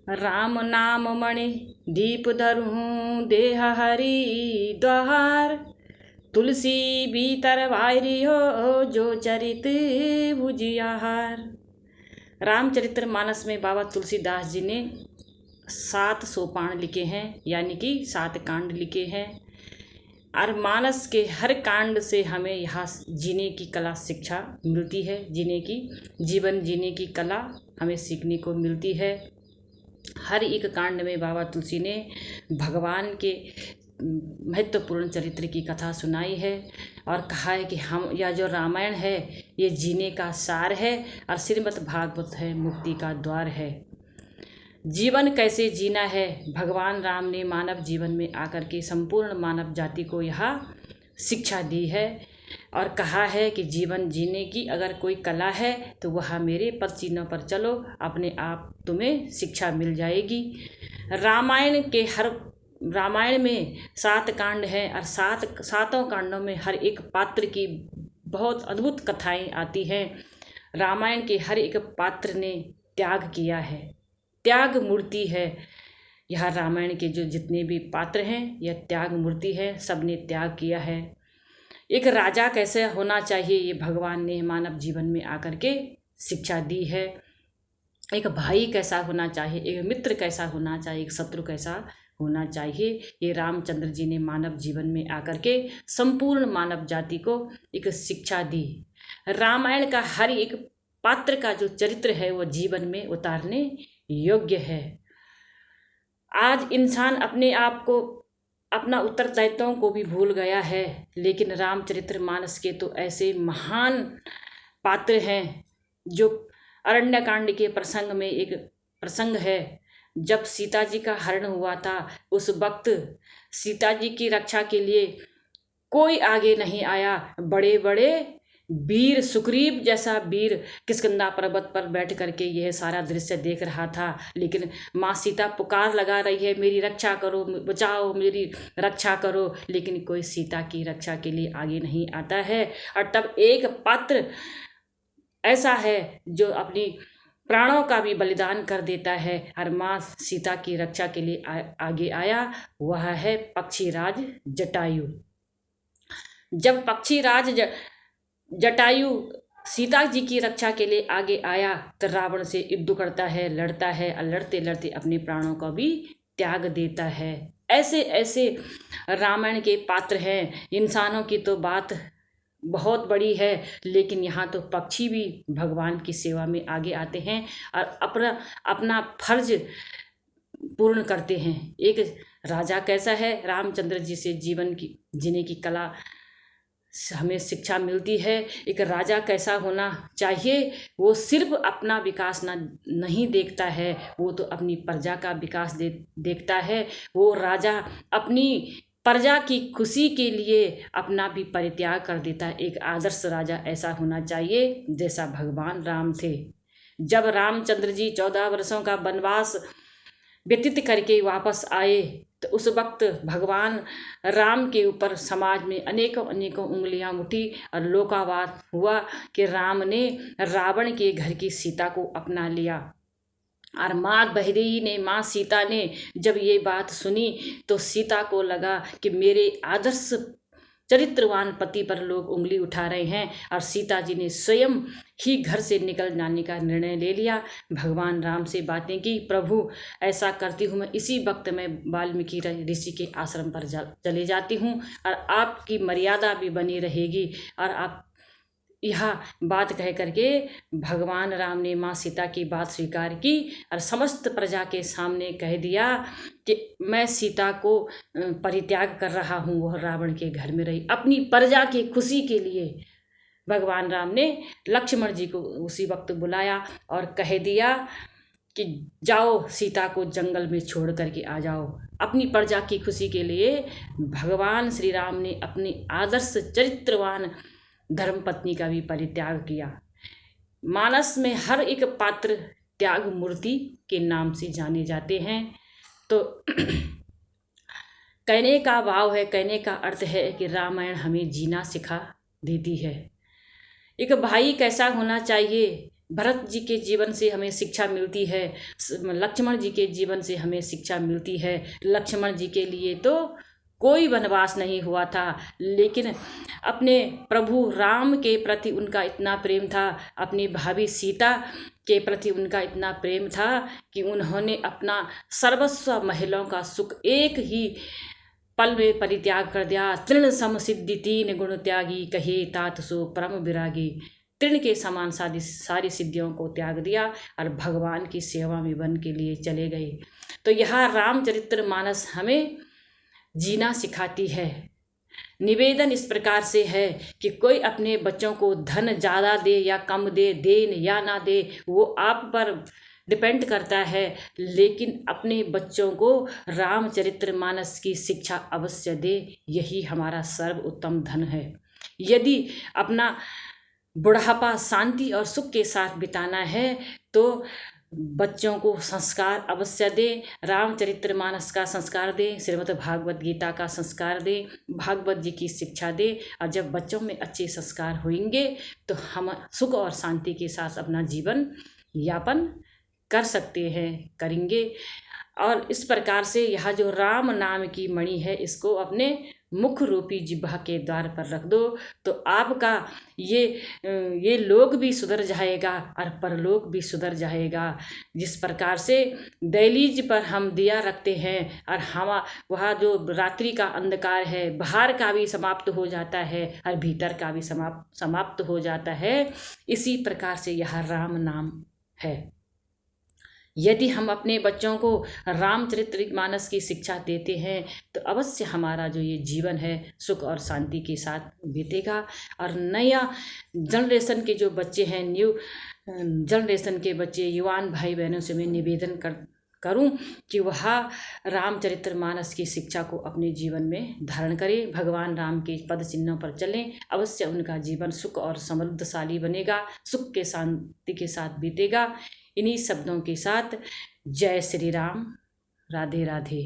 राम नाम मणि दीप धरूं देह हरि द्वार। तुलसी भीतर भारी हो जो चरित बुझियाहार। रामचरित्र मानस में बाबा तुलसीदास जी ने 7 सोपान लिखे हैं, यानी कि 7 कांड लिखे हैं। और मानस के हर कांड से हमें यहाँ जीने की कला शिक्षा मिलती है, जीवन जीने की कला हमें सीखने को मिलती है। हर एक कांड में बाबा तुलसी ने भगवान के महत्वपूर्ण चरित्र की कथा सुनाई है और कहा है कि हम यह जो रामायण है ये जीने का सार है और श्रीमद् भागवत है मुक्ति का द्वार है। जीवन कैसे जीना है, भगवान राम ने मानव जीवन में आकर के संपूर्ण मानव जाति को यह शिक्षा दी है और कहा है कि जीवन जीने की अगर कोई कला है तो वह मेरे पद चिन्हों पर चलो, अपने आप तुम्हें शिक्षा मिल जाएगी। रामायण में 7 कांड हैं और 7 कांडों में हर एक पात्र की बहुत अद्भुत कथाएं आती हैं। रामायण के हर एक पात्र ने त्याग किया है, त्याग मूर्ति है। यह रामायण के जो जितने भी पात्र हैं यह त्याग मूर्ति है, सबने त्याग किया है। एक राजा कैसे होना चाहिए ये भगवान ने मानव जीवन में आकर के शिक्षा दी है। एक भाई कैसा होना चाहिए, एक मित्र कैसा होना चाहिए, एक शत्रु कैसा होना चाहिए, ये रामचंद्र जी ने मानव जीवन में आकर के संपूर्ण मानव जाति को एक शिक्षा दी। रामायण का हर एक पात्र का जो चरित्र है वो जीवन में उतारने योग्य है। आज इंसान अपने आप को, अपना उत्तरदायित्वों को भी भूल गया है, लेकिन रामचरित्र मानस के तो ऐसे महान पात्र हैं। जो अरण्यकांड के प्रसंग में एक प्रसंग है, जब सीता जी का हरण हुआ था उस वक्त सीता जी की रक्षा के लिए कोई आगे नहीं आया। बड़े बड़े वीर, सुग्रीव जैसा वीर किष्किंधा पर्वत पर बैठ करके यह सारा दृश्य देख रहा था, लेकिन माँ सीता पुकार लगा रही है, मेरी रक्षा करो, बचाओ, मेरी रक्षा करो, लेकिन कोई सीता की रक्षा के लिए आगे नहीं आता है। और तब एक पात्र ऐसा है जो अपनी प्राणों का भी बलिदान कर देता है और माँ सीता की रक्षा के लिए आगे आया, वह है पक्षीराज जटायु। जब पक्षीराज जटायु सीता जी की रक्षा के लिए आगे आया तो रावण से युद्ध करता है, लड़ता है और लड़ते लड़ते अपने प्राणों का भी त्याग देता है। ऐसे ऐसे रामायण के पात्र हैं। इंसानों की तो बात बहुत बड़ी है, लेकिन यहाँ तो पक्षी भी भगवान की सेवा में आगे आते हैं और अपना फर्ज पूर्ण करते हैं। एक राजा कैसा है, रामचंद्र जी से जीवन की जीने की कला हमें शिक्षा मिलती है। एक राजा कैसा होना चाहिए, वो सिर्फ अपना विकास नहीं देखता है, वो तो अपनी प्रजा का विकास देखता है। वो राजा अपनी प्रजा की खुशी के लिए अपना भी परित्याग कर देता है। एक आदर्श राजा ऐसा होना चाहिए जैसा भगवान राम थे। जब रामचंद्र जी 14 वर्षों का वनवास व्यतीत करके वापस आए तो उस वक्त भगवान राम के ऊपर समाज में अनेकों अनेकों उंगलियां उठी और लोकावाद हुआ कि राम ने रावण के घर की सीता को अपना लिया। और माँ बहदेई ने, माँ सीता ने जब ये बात सुनी तो सीता को लगा कि मेरे आदर्श चरित्रवान पति पर लोग उंगली उठा रहे हैं, और सीता जी ने स्वयं ही घर से निकल जाने का निर्णय ले लिया। भगवान राम से बातें की, प्रभु ऐसा करती हूँ मैं, इसी वक्त मैं वाल्मीकि ऋषि के आश्रम पर चले जाती हूँ और आपकी मर्यादा भी बनी रहेगी। और आप यह बात कह करके भगवान राम ने माँ सीता की बात स्वीकार की और समस्त प्रजा के सामने कह दिया कि मैं सीता को परित्याग कर रहा हूँ। वह रावण के घर में रही अपनी प्रजा की खुशी के लिए। भगवान राम ने लक्ष्मण जी को उसी वक्त बुलाया और कह दिया कि जाओ, सीता को जंगल में छोड़ करके आ जाओ। अपनी प्रजा की खुशी के लिए भगवान श्री राम ने अपनी आदर्श चरित्रवान धर्मपत्नी का भी परित्याग किया। मानस में हर एक पात्र त्याग मूर्ति के नाम से जाने जाते हैं। तो कहने का भाव है, कहने का अर्थ है कि रामायण हमें जीना सिखा देती है। एक भाई कैसा होना चाहिए, भरत जी के जीवन से हमें शिक्षा मिलती है, लक्ष्मण जी के जीवन से हमें शिक्षा मिलती है। लक्ष्मण जी के लिए तो कोई वनवास नहीं हुआ था, लेकिन अपने प्रभु राम के प्रति उनका इतना प्रेम था, अपनी भाभी सीता के प्रति उनका इतना प्रेम था कि उन्होंने अपना सर्वस्व महिलाओं का सुख एक ही पल में परित्याग कर दिया। तृण सम सिद्धि तीन गुण त्यागी, कहे तात सो परम विरागी। तृण के समान सारी सिद्धियों को त्याग दिया और भगवान की सेवा में बन के लिए चले गए। तो यह रामचरितमानस हमें जीना सिखाती है। निवेदन इस प्रकार से है कि कोई अपने बच्चों को धन ज़्यादा दे या कम दे, देन या ना दे, वो आप पर डिपेंड करता है, लेकिन अपने बच्चों को रामचरितमानस की शिक्षा अवश्य दे। यही हमारा सर्वोत्तम धन है। यदि अपना बुढ़ापा शांति और सुख के साथ बिताना है तो बच्चों को संस्कार अवश्य दें। रामचरितमानस का संस्कार दें, श्रीमद् भागवत गीता का संस्कार दें, भागवत जी की शिक्षा दें। और जब बच्चों में अच्छे संस्कार होंगे तो हम सुख और शांति के साथ अपना जीवन यापन कर सकते हैं, करेंगे। और इस प्रकार से यह जो राम नाम की मणि है, इसको अपने मुख रूपी जिह्वा के द्वार पर रख दो, तो आपका ये लोक भी सुधर जाएगा और परलोक भी सुधर जाएगा। जिस प्रकार से दहलीज पर हम दिया रखते हैं और हम वह जो रात्रि का अंधकार है, बाहर का भी समाप्त हो जाता है और भीतर का भी समाप्त हो जाता है, इसी प्रकार से यह राम नाम है। यदि हम अपने बच्चों को रामचरितमानस की शिक्षा देते हैं तो अवश्य हमारा जो ये जीवन है सुख और शांति के साथ बीतेगा। और नया जनरेशन के जो बच्चे हैं, न्यू जनरेशन के बच्चे, युवान भाई बहनों से मैं निवेदन करूं कि वह रामचरितमानस की शिक्षा को अपने जीवन में धारण करें, भगवान राम के पद चिन्हों पर चलें। अवश्य उनका जीवन सुख और समृद्धशाली बनेगा, सुख के शांति के साथ बीतेगा। इन्हीं शब्दों के साथ जय श्री राम, राधे राधे।